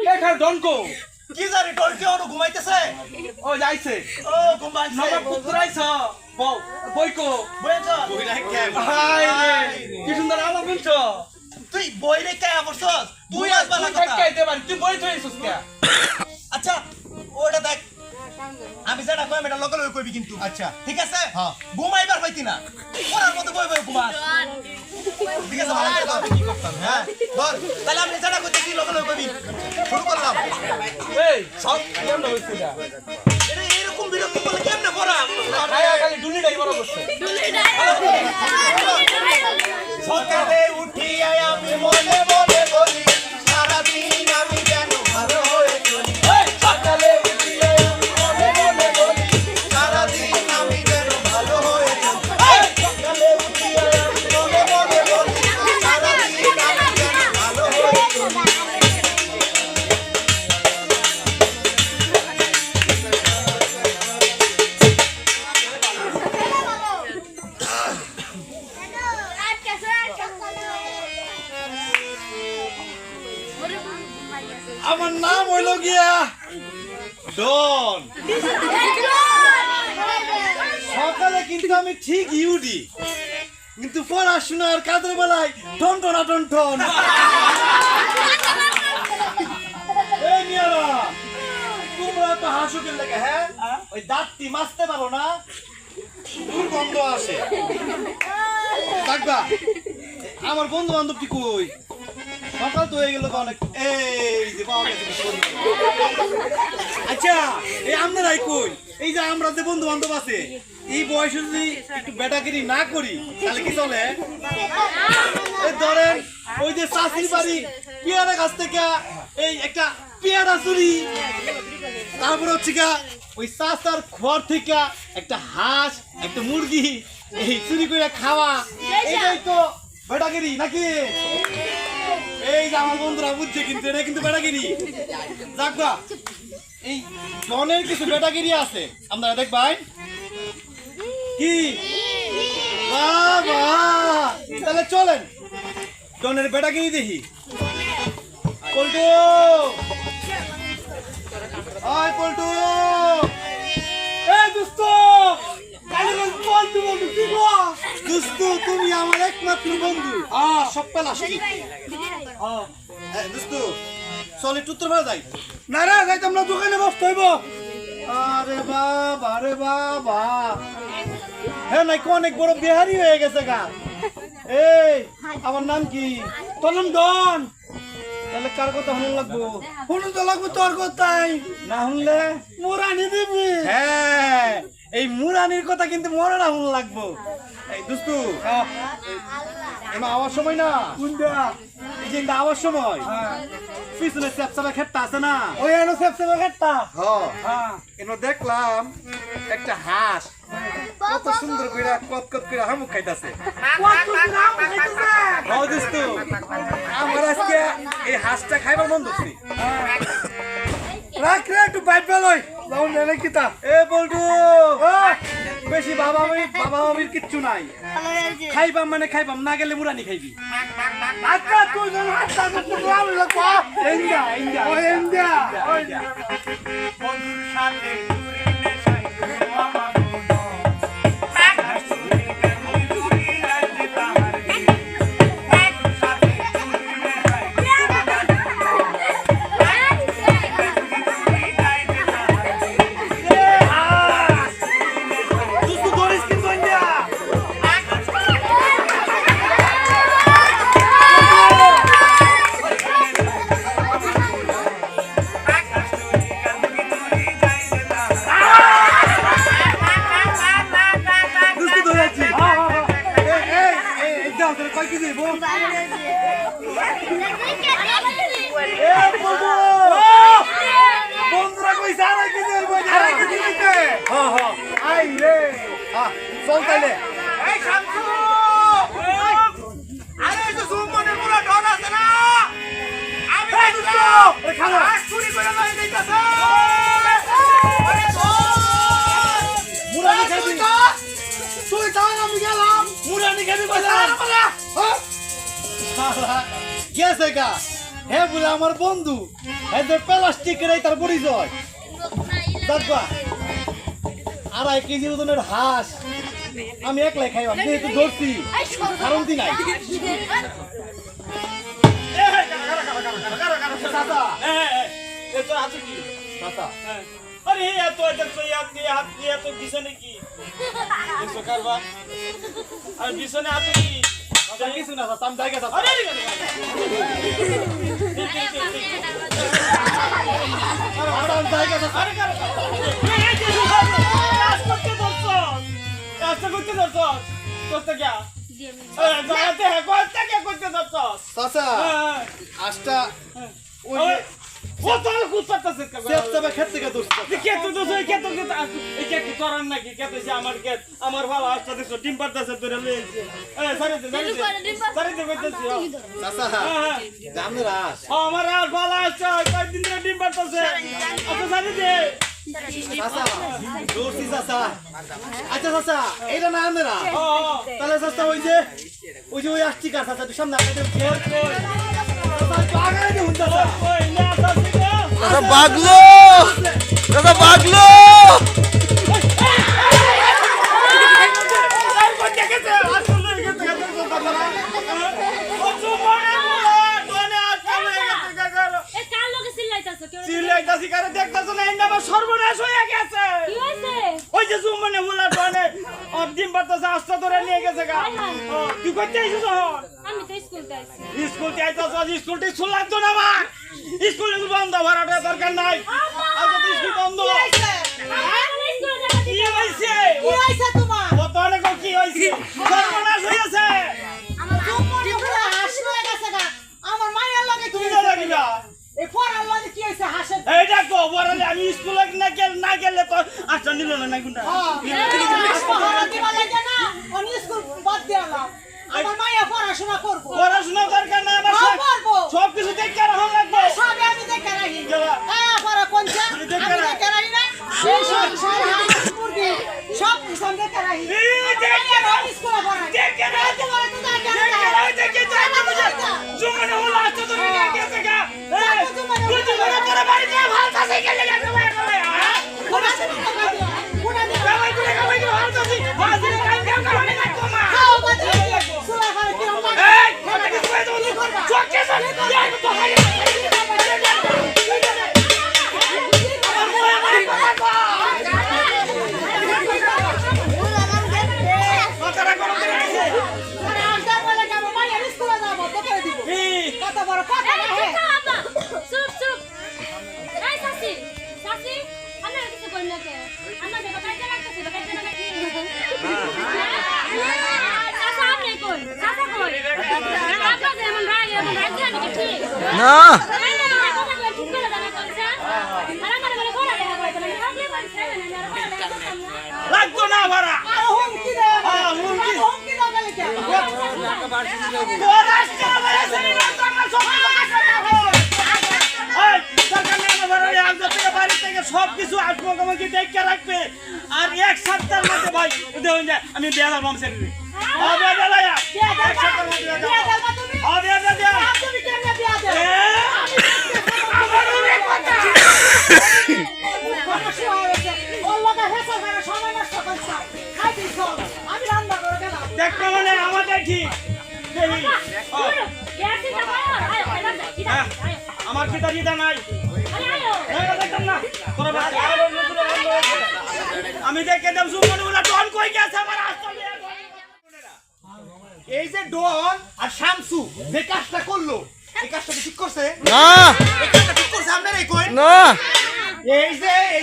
এখানে ডনকো কি জানি ডনকে ওর ঘুমাইতেছে ও যাইছে ও ঘুমাইছে নবা পুত্র আইছ বউ বইকো বইছ বই রাখে হাই রে কি সুন্দর আলো বলছ তুই বই রে কে বসছস তুই আজ বালা কথা কাইতে পারি তুই বই থইছস কে আচ্ছা ওটা দেখ আমি যেটা কই এটা লোকাল কইবি কিন্তু আচ্ছা ঠিক আছে হ্যাঁ ঘুমাইবার পাইতি না ওরার মতো বই বই ঘুমা ঠিক আছে ভালো করে কি করতাম হ্যাঁ ধর তাহলে আমি যেটা কইতেছি লোকাল কইবি শুরু করলাম এই সব কেমন হইছে গা এটা এরকম বিরক্ত করলে কেমনে পড়া খায়া খালি ডুলিটাই বড় করছে সকালে উঠিয়া আমি মনে মনে বলি সারা দিন আমি কেন ভালো হয়ে চলি সকালে উঠিয়া আমি মনে মনে বলি সারা দিন আমি কেন ভালো হয়ে চলি সকালে উঠিয়া আমি মনে মনে বলি সারা দিন আমি কেন ভালো হয়ে চলি আমার নাম হইল গিয়া ডন সকালে কিন্তু আমি ঠিক ইউডি কিন্তু পড়াশোনার কাজের বেলায় টন টনা টন টন এই মিয়ারা তোমরা তো হাসুকের লেগে হ্যাঁ ওই দাঁতটি মাজতে পারো না দুর্গন্ধ আসে থাকবা আমার বন্ধু বান্ধবটি কই সকাল তো হয়ে গেল অনেক এই যে পাওয়া গেছে আচ্ছা এই আপনারাই কই এই যে আমরা যে বন্ধু বান্ধব আছে এই বয়সে যদি একটু বেটাগিরি না করি তাহলে কি চলে এই ধরেন ওই যে চাষির বাড়ি পেয়ারা গাছ থেকে এই একটা পেয়ারা চুরি তারপরে হচ্ছে গা ওই চাষার ঘর থেকে একটা হাঁস একটা মুরগি এই চুরি করে খাওয়া এটাই তো বেটাগিরি নাকি এই যে আমার বন্ধুরা বুঝছে কিন্তু এটা কিন্তু বেটাগিরি যাকবা এই জনের কিছু বেটাগিরি আছে আপনারা দেখবাই কি বাবা তাহলে চলেন জনের বেটাগিরি দেখি পল্টু আয় পল্টু এই দোস্ত দোস্ত তুমি আমার একমাত্র বন্ধু সব পেলা দোস্ত চলে উত্তর ভাড়া যাই না রে যাইতাম না দোকানে বসতে হইব আরে বাবা হ্যাঁ নাকি অনেক বড় বিহারি হয়ে গেছে গা এই আমার নাম কি তোর নাম ডন তাহলে কার কথা শুনুন লাগবো শুনুন তো লাগবে তোর কথাই না শুনলে মোরানি দিবি হ্যাঁ এই মুরানির কথা কিন্তু মনে না শুনুন লাগবো এই দোস্তু এমা আওয়ার সময় না কোনটা এই যে আওয়ার সময় পিছনে চ্যাপচাপা খেটটা আছে না ওই এনো সেপসেবে কাটতা হ্যাঁ এনো দেখলাম একটা হাঁস কত সুন্দর করে কত করে হামুক খাইতাছে দোস্তু আমার আজকে এই হাঁসটা খাইবার মন ধরছি রাখ রে একটু বাইট বেলই লাউন নেলে কিতা এ বলটু বেশি বাবা মামির কিচ্ছু নাই খাইবাম মানে খাইবাম না গেলে মুরানি খাইবি আচ্ছা তুই জন হাতটা তো লাউ লাগবা ইন্ডিয়া ইন্ডিয়া ওই ইন্ডিয়া ওই বন্ধুর সাথে ঘুরে নেশায় আমার বন্ধুরা কইছে আরে কি দেব আরে কি দিতে আই রে চল তাইলে এই শামসু আরে তো সুমনের পুরো ডন আছে না আমি তো খালো চুরি করে লই যাইতাছে মুরানি খাবি তুই তাও আমি গেলাম মুরানি খাবি কইলা হ্যাঁ গেছে গা হ্যাঁ বলে আমার বন্ধু হ্যাঁ যে প্লাস্টিকের তার পরিচয় দেখবা 2.5 কেজি ওজনের হাঁস আমি একলাই খাইবাম যেহেতু ধরছি কারণ দি নাই আরে এত দেখছো হাত দিয়ে এত বিছানে কি দেখছো কারবা আর বিছানে হাত কি কিছু না আমি জায়গা আরে আজটা আমার ভালো আসতে দেখছো ডিম পারতেছে তোরা লইছে আমার আর ভালো আসছে কয়েকদিন ধরে ডিম পারতেছে সারি দে আচ্ছা চাচা এটা না আমরা তাহলে চাচা ওই যে ওই আসছি কার চাচা তুই সামনে দাদা বাগলো দাদা বাগলো সর্বনাশ হয়ে গেছে ওই যে জুমনে বলা ডনে ডিম পারতেছে আস্তা ধরে নিয়ে গেছে গা তুই করতে আইছিস আমি তো স্কুলতে আইছি স্কুলতে আইতাছ স্কুলটি স্কুল লাগতো না মা স্কুল বন্ধ ভাড়াটা দরকার নাই আর তো স্কুল বন্ধ কি হইছে তোমার ও তো অনেক কি হইছে সর্বনাশ হইছে আমার জুম্মনি পুরো হাস হয়ে গেছে না আমার মায়ের লাগে তুমি না লাগিলা এই পড়ার লাগে কি হইছে হাসের এইটা কো বড়লে আমি স্কুলে না গেলে তো আচ্ছা নিল না কোনটা আমি স্কুল বাদ দিলাম আমার মায়ের পড়াশোনা করবো পড়াশোনা দরকার না আমার সব কিছু দেখতে রাখা লাগবে সব আমি দেখে রাখি পড়া কোনটা আমি দেখে রাখি না সেই সংসার হাঁস মুরগি সব কিছু আমি দেখে রাখি স্কুলে পড়াই দেখে জুমনে হলো আচ্ছা তো নিয়ে গেছে গা তুই তো বড় বাড়ি নিয়ে ভালো কাছে গেলে গেছে না লাগতো না ভাড়া হুমকি দে হুমকি দাও সব কিছু আসবো আমাকে দেখে রাখবে আর এক সপ্তাহের মধ্যে ভাই দেখুন যে আমি বেলা বাম সেরে দিই দেখতে মানে আমাদের ঠিক আমার পিতা জিতা নাই আমি দেখে দেব সুমনগুলা ডন কই গেছে আমার এই যে ডন আর শামসু যে কাজটা করলো এই কাজটা ঠিক করছে না এই কাজটা ঠিক করছে আপনারাই কই না এই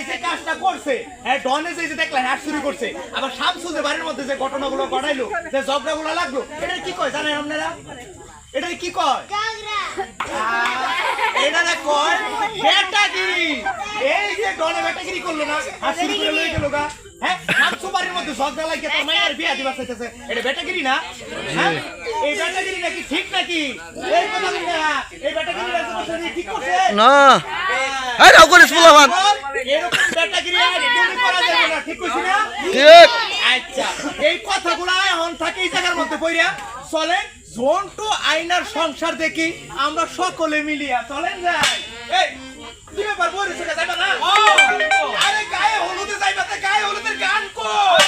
যে কাজটা করছে হ্যাঁ ডনে যে দেখলেন হাত শুরু করছে আবার শামসু যে বাড়ির মধ্যে যে ঘটনাগুলো ঘটাইলো যে ঝগড়াগুলো লাগলো এটা কি কয় জানেন আপনারা এটা কি কয় এটা না কয় বেটাগিরি এই যে ডনে বেটাগিরি করলো না হাত শুরু করে লই গেল গা হ্যাঁ শামসু বাড়ির মধ্যে ঝগড়া লাগিয়ে তার মায়ের বিয়া দিবা চাইতেছে এটা বেটাগিরি না হ্যাঁ এই বেটাগিরি নাকি ঠিক নাকি এই কথা বলি না এই বেটাগিরি ঠিক করছে না এই রাও করে ফুলাবান এরকম বেটাগিরি আর তুমি করা যাবে না ঠিক কইছি না ঠিক আচ্ছা এই কথাগুলো এখন থাকে এই জায়গার মধ্যে কইরা চলে জন্টু আয়নার সংসার দেখি আমরা সকলে মিলিয়া চলেন যাই। এই কি ব্যাপার বইরে চলে যাইবা না? আরে গায়ে হলুদে যাইবা তে গায়ে হলুদের গান কই?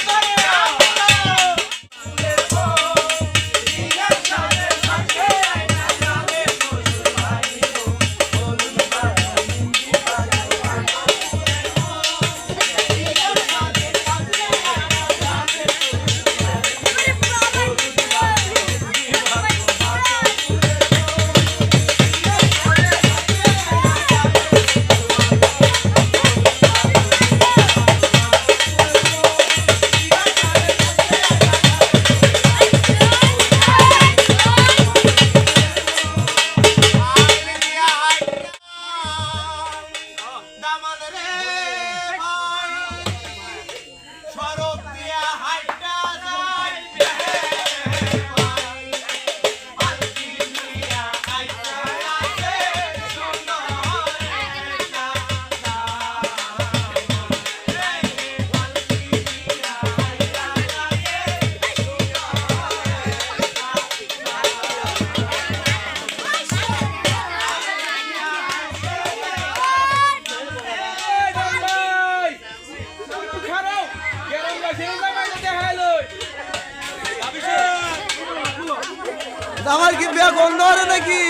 আমার কি বিয়া গন্ধ হরে নাকি?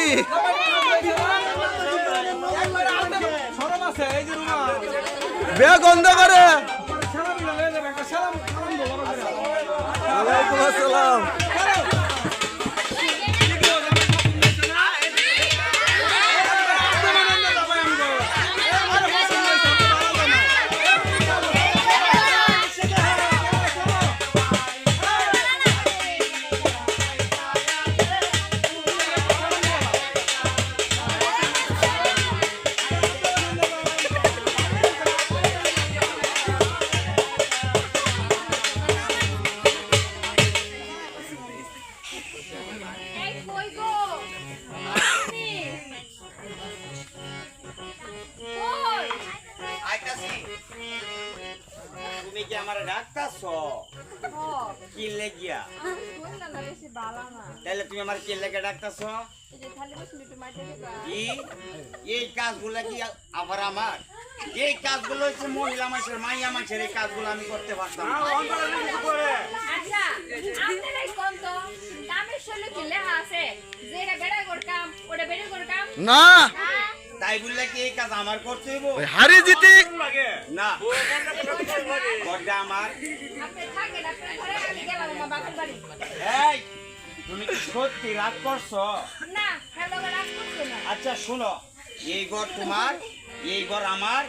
বিয়া গন্ধ করে। ওয়ালাইকুম আসসালাম। এই কই গো আমি কই আইতাছি। তুমি কি আমারে ডাকতাছো? ও কি লেগিয়া? কই না না বেশি ভালো না তাহলে তুমি আমার কি লেগে ডাকতাছো? এই যে খালি বসে একটু মাইতে দিবা কি এই কাজগুলো কি আবার আমার? এই কাজগুলো হচ্ছে মহিলা মানুষের মাইয়া মানুষের, এই কাজগুলো আমি করতে পারতাম না। আচ্ছা আপনারাই কোন তো কামের শৈলী কি লেখা আছে যেটা বেড়া করকাম ওটা বেড়া করকাম না তাই বললে কি এই কাজ আমার করতে হইব? ওই হারি জিতি না, বড়টা আমার। আপনি থাকেন আপনি ঘরে আমি গেলাম আমার বাপের বাড়ি এই তুমি কি সত্যি রাগ করছো? না হ্যালো রাগ করছো না আচ্ছা শোনো, এই ঘর তোমার, এই ঘর আমার,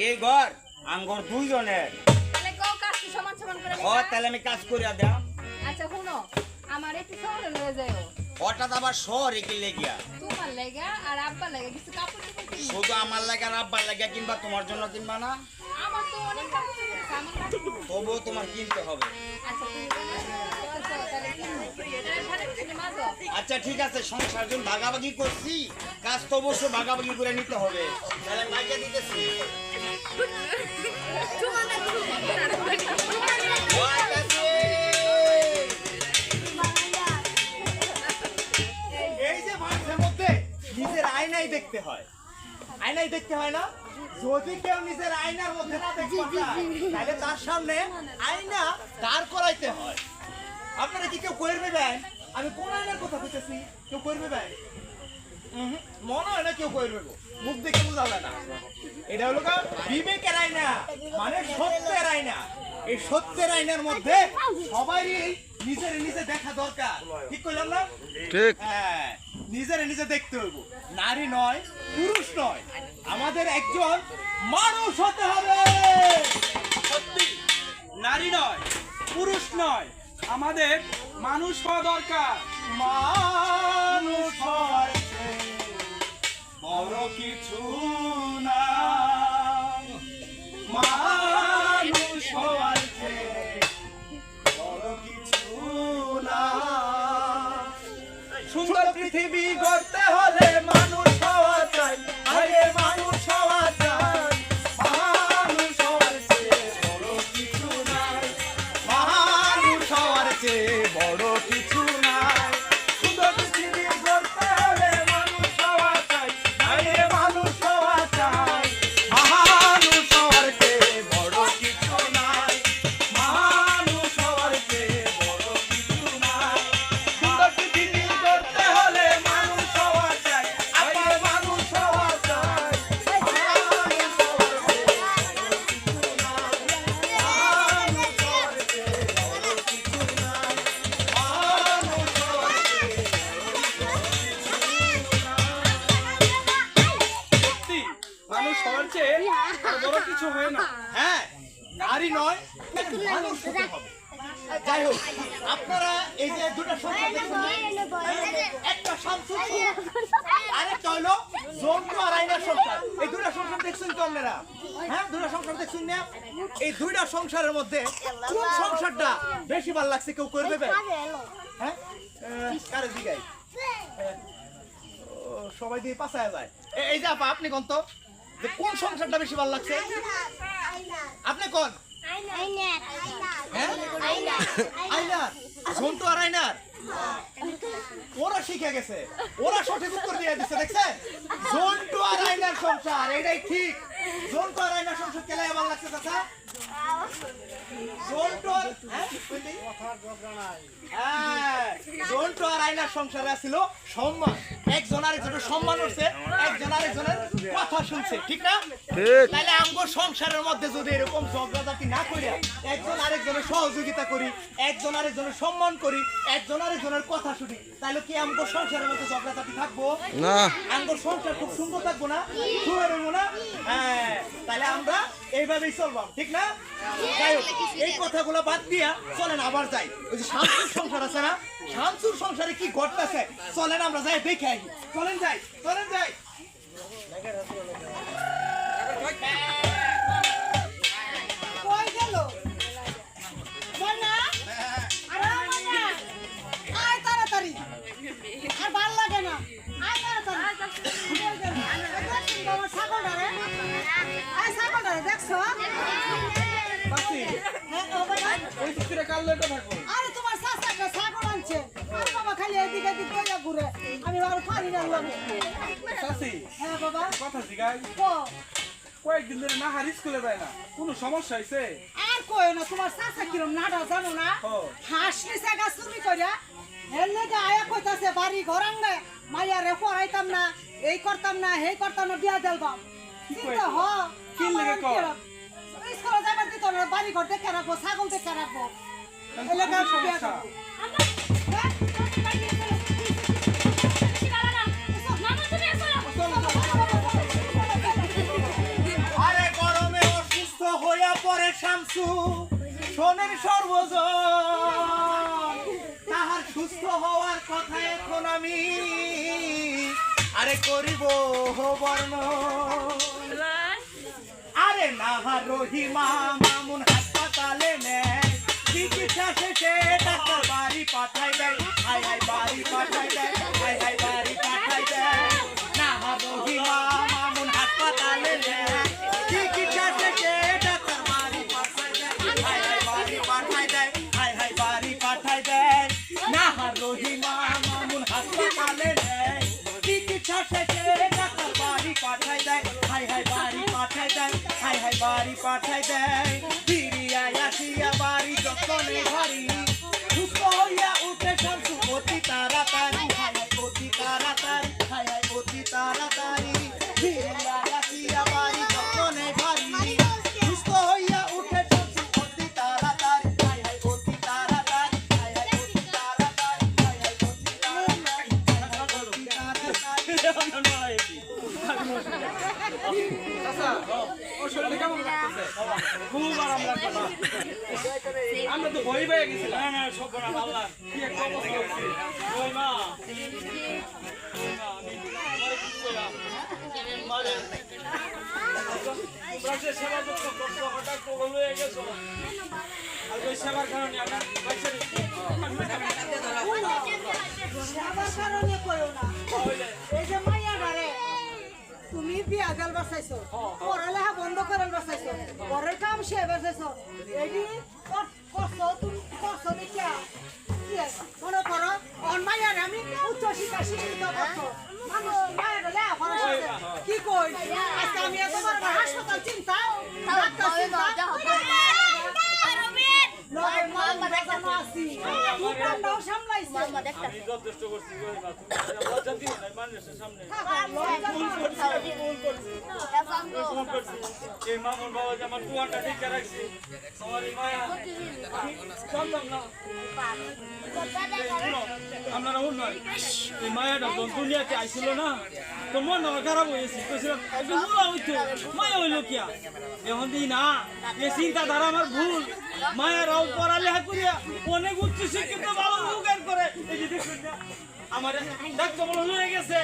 এই ঘর আঙ্গর দুইজনের। তাহলে কেউ কাজ কি সমান সমান করে ও দিবা? তাহলে আমি কাজ করিয়া দাও। আচ্ছা শুনো আমার একটু শহরে লয়ে যাও হঠাৎ আবার শহরে কি লেগিয়া? তোমার লাগা আর আব্বার লাগা কিছু কাপড় চোপড় কিনবো। শুধু আমার লাগে আর আব্বার লাগে কিংবা তোমার জন্য কিনবা না? আমার তো অনেক কাপড় চোপড় আছে, আমার লাগবে। তবুও তোমার কিনতে হবে। আচ্ছা তুমি তাহলে কিনবো। তাহলে ঘরে বসে মাজো। আচ্ছা ঠিক আছে, সংসার যখন ভাগাভাগি করছি, কাজ তো অবশ্যই ভাগাভাগি করে নিতে হবে। তাহলে মাইকে দিতেছি। এই যে মানুষের মধ্যে নিজের আয়নাই দেখতে হয়, আয়নাই দেখতে হয় না? যদি কেউ নিজের আয়নার মধ্যে না দেখতে পায়, তাহলে তার সামনে আয়না দাঁড় করাইতে হয়। আপনারা কি কেউ কইর নেবেন? আমি কোন আয়নার কথা কইতেছি? কেউ কইর নেবেন? মনে হয় না কেউ কইর নেব, মুখ দেখে বোঝা যায় না। এটা হলো বিবেকের আয়না, মানে সত্যের আয়না। এই সত্যের আয়নার মধ্যে সবারই নিজের নিজে দেখা দরকার, ঠিক কইলাম না? ঠিক। হ্যাঁ, নিজের নিজে দেখতে হইব। নারী নয়, পুরুষ নয়, আমাদের একজন মানুষ হতে হবে। সত্যি নারী নয়, পুরুষ নয়, আমাদের মানুষ হওয়া দরকার। মানুষ হইছে বড় কিছু না, মানুষ হইছে বড় কিছু না। সুন্দর পৃথিবী গড়তে হলে মানুষ হওয়া চাই, আরে মানুষ হওয়া চাই। মানুষ হওয়ার চেয়ে বড় কিছু নাই, মানুষ হওয়ার চেয়ে বড় কিছু নাই। সুন্দর মানুষ হওয়ার চেয়ে আর বড় কিছু হয় না। হ্যাঁ, নারী নয়, মানুষ হতে হবে। যাই হোক, আপনারা এই যে দুটো সংসার দেখছেন, একটা শামসুর আরেকটা হলো জন্টু আর আয়নার সংসার। এই দুটো সংসার দেখছেন তো আপনারা? হ্যাঁ, দুটো সংসার দেখছেন না? এই দুইটা সংসারের মধ্যে কোন সংসারটা বেশি ভালো লাগছে কেউ করবে? হ্যাঁ, কারে জিগাই? সবাই দিয়ে পাশায় যায়। এই যে আপা, আপনি কোন তো যে কোন সংসারটা বেশি ভালো লাগছে? আপনি কোন? আইনার, জন্টু আর আয়নার। ওরা শিখে গেছে, ওরা সঠিক উত্তর দিয়ে দিচ্ছে, দেখছেন? জন্টু আর আয়নার সংসার, এটাই ঠিক। জন্টু আর আয়নার সংসার কেলে ভালো লাগছে চাচা? জন্টু আর জন্টু আর আয়নার সংসারে ছিল সম্মান, একজন আরেকজনের সম্মান হচ্ছে, একজন আরেকজনের কথা শুনছে, ঠিক না? তাহলে আমগো সংসারের মধ্যে যদি এরকম ঝগড়াঝাটি না করি, একজন আরেকজনের সহযোগিতা করি, একজন আরেকজনের সম্মান করি, একজন আরেকজনের কথা শুনি, তাহলে কি আমগো সংসারের মধ্যে ঝগড়াঝাটি থাকবো না? আমগো সংসার খুব সুন্দর থাকবো না? সুন্দর হবো না? হ্যাঁ, তাহলে আমরা এইভাবেই চলবাম, ঠিক না? যাই হোক, এই কথাগুলো বাদ দিয়া চলেন আবার যাই। ওই যে শামসুর সংসার আছে না, শামসুর সংসারে কি ঘটতেছে চলেন আমরা যাই দেখে আসি। চলেন যাই, চলেন যাই। কই গেল ময়না? আরে ময়না, আয় তাড়াতাড়ি, আর ভাল লাগে না, আয় তাড়াতাড়ি। কই গেল? দেখছেন তো আমার ছাগলটা রে? আয় ছাগলটা রে, দেখছো? হ্যাঁ, ও বাবা। ওই দিকে কাল লইতে থাকো। আরে তোমার চাচা একটা ছাগল আনছে, আরে বাবা খালি এদিকে এদিক করে ঘুরে, আমি আর পারি না লাগে। চাচি, হ্যাঁ বাবা, কথা জিগাই। কো কয়েকদিন ধরে না হার স্কুলে যায় না, কোনো সমস্যা হয়েছে? আর কই না, তোমার চাচা কিরম নাডা জানো না? হাঁস নিচে গা চুরি করিয়া হের লেগে আয়া কইতাছে বাড়ি ঘর আঙ্গে মাইয়া রে পড়াইতাম না, এই করতাম না, হেই করতাম না, বিয়া দেলবাম। কিন্তু হ কি লেগে কর? স্কুলে যাবার দিত না, বাড়ি ঘর দেখে রাখবো, ছাগল দেখে রাখবো, এই লেগে আমি বিয়া দেবো। আরে গরমে অসুস্থ হইয়া পড়ে শামসু, শোনেন সর্বজন, তাহার সুস্থ হওয়ার কথা এখন আমি আরে করিব বর্ণ। আরে নাহার রহিমা মামুন হাসপাতালে নেয়, চিকিৎসা শেষে ডাক্তার বাড়ি পাঠাই দেয়, হাই হাই বাড়ি পাঠাই দেয়, হাই হাই বাড়ি পাঠাই দেয়। নাহার রহিমা মামুন হাসপাতালে নেয়, চিকিৎসা শেষে ডাক্তার বাড়ি পাঠাই দেয়, হাই হাই বাড়ি পাঠাই দেয়, হাই হাই বাড়ি পাঠাই দেয়। নাহার রহিমা মামুন হাসপাতালে নেয়, চিকিৎসা শেষে ডাক্তার বাড়ি পাঠাই দেয়, হাই হাই বাড়ি পাঠাই দেয়, হাই হাই বাড়ি পাঠাই দেয়। ফিরিয়া আসিয়া বাড়ি যতনে ভারী, সুস্থ হইয়া উঠে শামসু অতি তাড়াতাড়ি, হাই হাই অতি তাড়াতাড়ি, হাই হাই অতি তাড়াতাড়ি। ফিরিয়া আসিয়া বাড়ি যতনে ভারী, সুস্থ হইয়া উঠে শামসু অতি তাড়াতাড়ি, হাই হাই অতি তাড়াতাড়ি, হাই হাই অতি তাড়াতাড়ি, হাই হাই অতি তাড়াতাড়ি, অতি তাড়াতাড়ি। চাচা, ওর শরীরে কেমন লাগতেছে? খুব আরাম লাগতেছে। আমরা তো ভয় পেয়ে গেছিলাম। না না, সব না আল্লাহ, কি একটা অবস্থা হয়েছে। ওই মা, তোমরা যে সেবা যত্ন করছো, হঠাৎ প্রবল হয়ে গেছো, আর ওই সেবার কারণে আমরা পয়সা আবার কারণে কইও না, এই যে মাইয়াটা রে তুমি বিয়া গাল বাসাইছো, পড়ালেখা বন্ধ করার বাসাইছো, ঘরের কাম সে বাসাইছো, এডি করছো তুমি, করছো দেখিয়া মনে করো অন মাইয়ার আমি উচ্চ শিক্ষা শিক্ষিত করছো, মানুষ মায়ের লেখাপড়া শিখছে। কি কই আজকে আমি এত বড় হাসপাতাল চিন্তা, ডাক্তার চিন্তা, আমি যথেষ্ট করছি। লজ্জা দিও না মানুষের সামনে। লজ্জা ফোন করছি এই মামুন বাবা যে আমার দুয়ারটা ঠিক রাখছি আমার এই মায়া আমি জানতাম না আপনারা উন্নয় এই মায়াটা যখন দুনিয়াতে আইছিল না তো মন আমার খারাপ হয়েছে মায়া হইল কিয়া এখন দিই না এ চিন্তাধারা আমার ভুল মায়েরাও পড়ালেখা করিয়া অনেক উচ্চ শিক্ষিত ভালো উপকার করে এই যে দেখুন না আমার ডাক্তার বলে হয়ে গেছে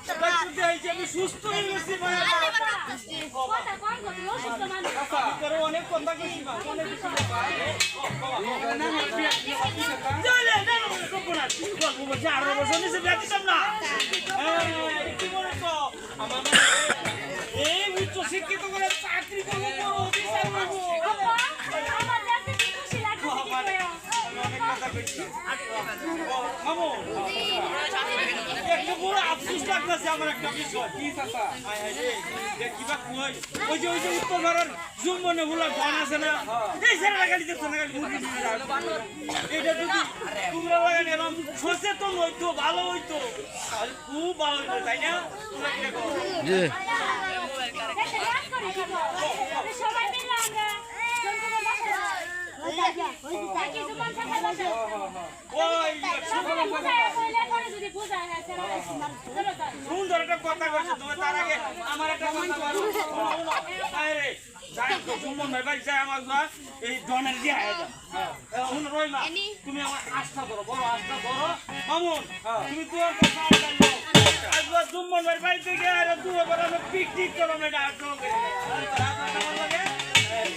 ডাক্তার দেখাইছি আমি সুস্থ হয়ে গেছি মায়া অনেক কথা কইছি মা অনেক এই উচ্চ শিক্ষিত করে চাকরি করবো অফিসার করবো অনেক কথা কইছি একটা বড় আফসোস লাগতেছে আমার একটা বিষয় কি চাচা কিবা কই ওই যে উত্তর ভারতের জুম্বনে ভুলা গান আছে না এই ছেলেরা গাড়ি দেখছো না এটা যদি তোমরা লাগানি এরকম সচেতন হইতো ভালো হইতো আর খুব ভালো হইতো তাই না তোমরা কি দেখো সবাই মিলে আমরা সুন্দর একটা কথা কইছো তুমি তার আগে আমার একটা কথা বলো আরে যাই তো সুমন ভাই ভাই যাই আমার এই ডনের দিয়ে আয়া যাও রইমা তুমি আমার আস্থা করো বড় আস্থা করো মামুন তুমি তো কথা বলো আজকে সুমন ভাই ভাই থেকে আর দুয়ে বড় আমরা পিকনিক করব এটা আর তো লাগে এই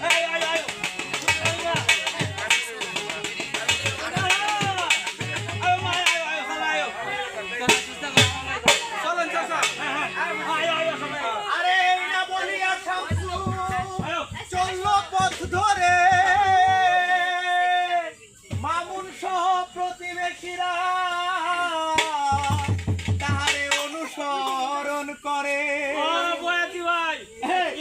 আয় আয় আরে এই না বলিয়া শামসু চললো পথ ধরে মামুন সহ প্রতিবেশীরা তাহারে অনুসরণ করে বয়াতি ভাই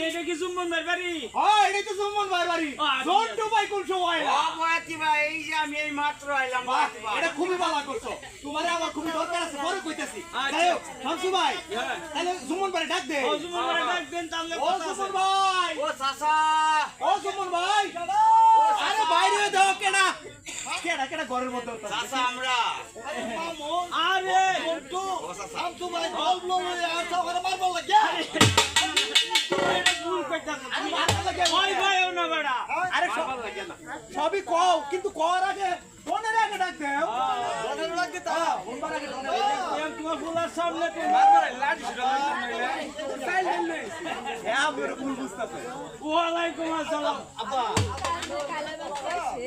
এটা কি সুমন ভাই বাড়ি হয় এটা তো সুমন ভাই বাড়ি জন্টু ভাই কোন সময় বয়াতি ভাই এই যে আমি এই মাত্র আইলাম এটা খুবই ভালো করছো তোমারে আমার খুবই দরকার আছে পরে কইতাছি যাই হোক শামসু ভাই তাহলে সুমন ভাই ডাক দে ও সুমন ভাই ডাক দেন তাহলে ও সুমন ভাই ও চাচা ও সুমন ভাই আরে বাইরে দাও কেডা কেডা কেডা ঘরের মধ্যে চাচা আমরা আরে জন্টু শামসু ভাই গল্প লয়ে আসা করে মারবো লাগে ভুল কইতাছ আমি মারবো লাগে ওই ভাইও না বেড়া আরে সবই কও কিন্তু কর আগে ফোনের আগে ডাক দেও ফোনের আগে তা ফোনবার আগে ফোনের এম তোমার ফুলার সামনে তো লাঠি সাইলেন্ট নেই হ্যাঁ আমি ভুল বুঝতাছি ওয়ালাইকুম আসসালাম আব্বা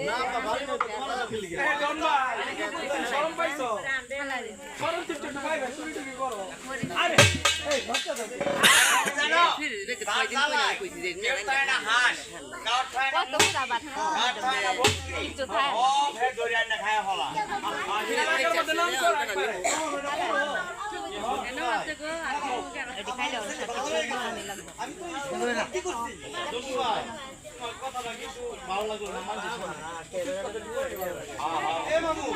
না আব্বা ভালো তো কোলা খেলি গে এই জন ভাই শরম পাইছো শরম টিপতে ভাই চুরি টুরি করো আরে এই ভক্তা দাও জানো দাদা কইছি যে নেতায় না হাস গাওর থায় না কত আবার গাওর থায় না বকরি কিছু খায় ও ফের দরিয়া না খায় হলা এলাকার মধ্যে নাম করে রাখবে এটি খাইলে ওর সাথে আমি লাগবে আমি তো কি করছি জন্টু ভাই তোমার কথাটা কিন্তু ভালো লাগলো না মানছি এ মামু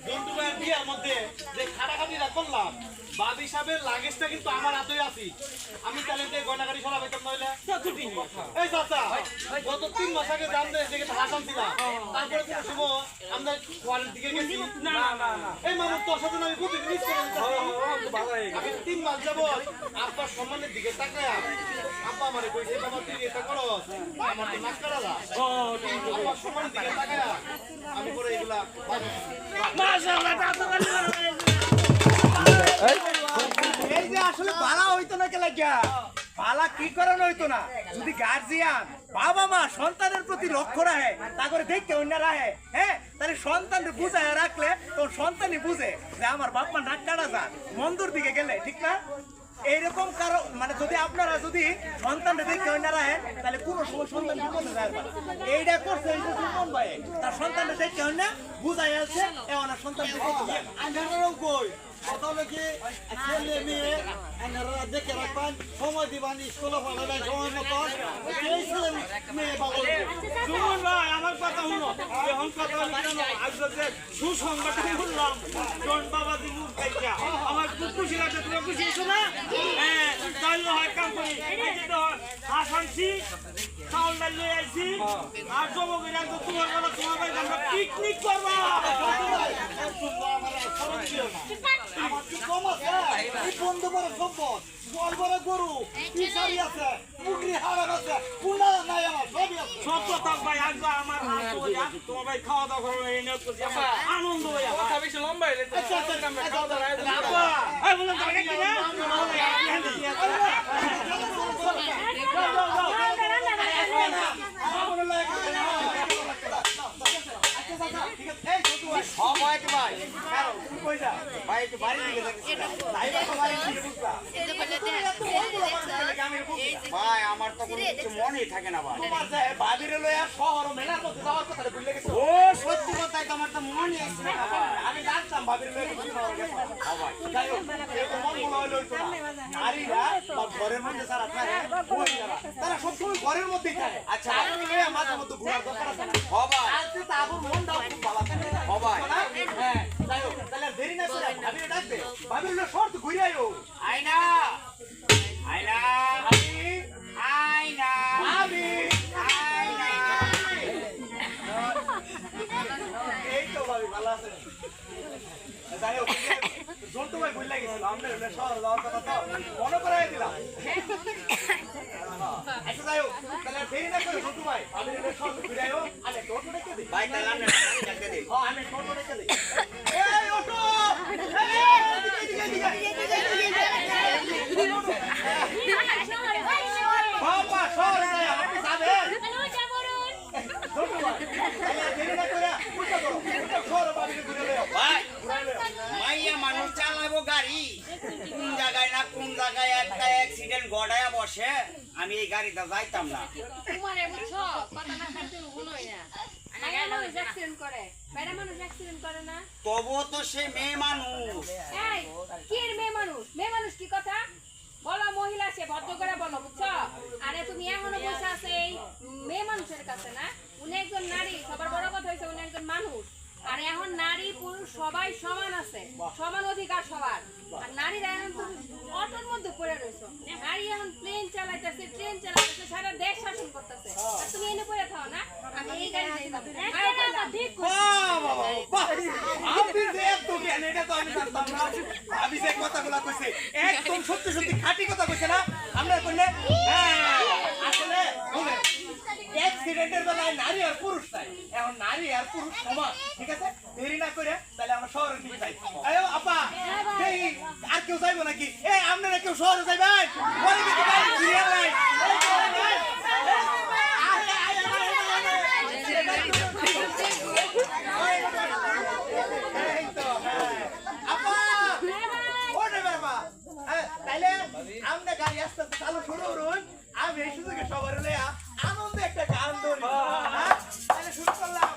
জন্টু ভাইয়ের বিয়ের মধ্যে যে খাটাখাটিটা করলাম বাদ হিসাবে লাগেজটা কিন্তু আমার হাতেই আছি আমি তাহলে যে গয়নাগাড়ি সরা পাইতাম নইলে এই চাচা গত 3 মাস আগে জান দে যে হাসান ছিলাম তারপরে কোনো সময় আমরা কোয়ালিটি দিকে গেছি না না না এই মামু তোর সাথে আমি প্রতি মিস করে আমি 3 মাস যাব আপনার সম্মানের দিকে তাকায় আব্বা আমারে কইছে বাবা তুই এটা করো আমার তো নাক কাটালা ও ঠিক আব্বা সম্মানের দিকে তাকায় আমি করে এগুলা মাশাআল্লাহ তাড়াতাড়ি এই যে আসলে ভালো হইতো না কে লাগিয়া ভালো কি করানো হইতো না যদি গার্জিয়ান বাবা মা সন্তানের প্রতি লক্ষ্য রাখে তা করে দেখতে অন্য রাখে হ্যাঁ তাহলে সন্তানকে বুঝায় রাখলে তো সন্তানই বুঝে যে আমার বাপ মা নাক কাটা যান মন্দুর দিকে গেলে ঠিক না এইরকম কারো মানে যদি আপনারা যদি সন্তানকে দেখতে অন্য রাখে তাহলে কোনো সময় সন্তান বিপদে যায় না এইটা করছে এই যে সুমন ভাই তার সন্তানকে দেখতে অন্য বুঝাই আছে এমন সন্তান বিপদে যায় আঙ্গারাও কই কথা হলো কি ছেলে মেয়ে আঙ্গারা দেখে রাখবেন সময় দিবান স্কুলে পড়াবেন সময় মতন সেই ছেলে মেয়ে ভালো সুমন ভাই আমার কথা শুনো এখন কথা হলো কেন আজকে যে সুসংবাদ শুনলাম জন বাবা দি মুখ দেখা আমার খুব খুশি লাগছে তুমি খুশি হইছো না হ্যাঁ তাহলে হয় কাম করি আসানছি চাউলটা লয়ে আইছি আর জমকে রাখবো তোমার বলা তোমার ভাই আমরা পিকনিক করবো আমার কি কম আছে এই বন্ধ করে সম্পদ বল বড় গরু পিছারি আছে মুগরি হারার আছে কুলা নাই আমার সবই আছে সব কথা ভাই আজ আমার হাত ধরে তোমার ভাই খাওয়া দাওয়া করবো এই নিয়োগ করছি আমার আনন্দ হয়ে আচ্ছা আব্বা এই বললাম তোমাকে কি না ভাই আমার তো কোনো কিছু মনেই থাকে না ভাই ও সত্যি কথাই তো আমার তো মনে আসছে না ভাই আমি জানতাম ভাবির লয়ে কিছু খাওয়া গেছে যাই হোক এরকম মন মনে হইলো না নারীরা বা ঘরের মধ্যে যারা থাকে মহিলারা তারা সবসময় ঘরের মধ্যেই থাকে আচ্ছা আমি লয়ে মাঝে মধ্যে ঘোরার দরকার আছে না বাবা আজকে তো আবুর মনটাও খুব ভালো থাকে বাবা হ্যাঁ যাই হোক তাহলে আর দেরি না করে ভাবির ডাকবে ভাবির লয়ে শর্ট ঘুরে আইও আয়না আয়না ভাবি আয়না ভাবি আয়না এই তো ভাবি ভালো আছে যাই হোক জন্টু ভাই ভুল লাগিয়েছিল আমরা শহর যাওয়ার কথা তো মনে করাই দিলাম আচ্ছা যাই হোক তাহলে দেরি না করে জন্টু ভাই আমি শহর ঘুরে আইও আরে টোটো রেখে দিই ভাই তাহলে আমরা ডাকতে দিই আমি টোটো রেখে দিই এই অটো বাবা শহর যায় আপনি যাবেন জন্টু ভাই তাহলে দেরি না করে উঠা করো শহর বাড়িতে ঘুরে লও ভাই মাইয়া মানুষ চালাবো গাড়ি কোন জায়গায় না কোন জায়গায় একটা অ্যাক্সিডেন্ট ঘটায়া বসে আমি এই গাড়িটা যাইতাম না তোমারে বুঝছো কথা না কাটতে শুনোই না মেয়ে মানুষ অ্যাক্সিডেন্ট করে মেয়ে মানুষ অ্যাক্সিডেন্ট করে না তবুও তো সে মেয়ে মানুষ এই কি এর মেয়ে মানুষ কি কথা বলো মহিলা সে ভদ্র করে বলো বুঝছো আরে তুমি এখনো বসে আছে এই মেয়ে মানুষের কাছে না উনি একজন নারী সবার বড় কথা হইছে উনি একজন মানুষ আর এখন নারী পুরুষ সবাই সমান আছে সমান অধিকার সবার আর নারীরা এখন তো অটোর মধ্যে পড়ে রয়েছে নারী এখন প্লেন চালাইতেছে ট্রেন চালাইতেছে সারা দেশ শাসন করতেছে আর তুমি এনে পড়ে থাও না আমি এই গাড়ি ঠিক আপনি যে এত জ্ঞান এটা তো আমি জানতাম না আমি যে কথাগুলো কইছে একদম সত্যি সত্যি খাঁটি কথা কইছে না আমরা কইলে আসলে শুনে অ্যাক্সিডেন্টের বেলায় নারী আর পুরুষ নাই এখন নারী আর পুরুষ সমান ঠিক আছে দেরি না করে তাহলে আমরা শহরের দিকে যাই আয়ো আপা এই আর কেউ যাইবো নাকি এই আপনারা কেউ শহরে যাইবেন বলে কিন্তু গাড়ি ক্লিয়ার নাই আমরা গাড়ি আস্তে আস্তে চালু শুরু করুন আমি এই সুযোগে সবার লইয়া আনন্দে একটা গান ধরি তাহলে শুরু করলাম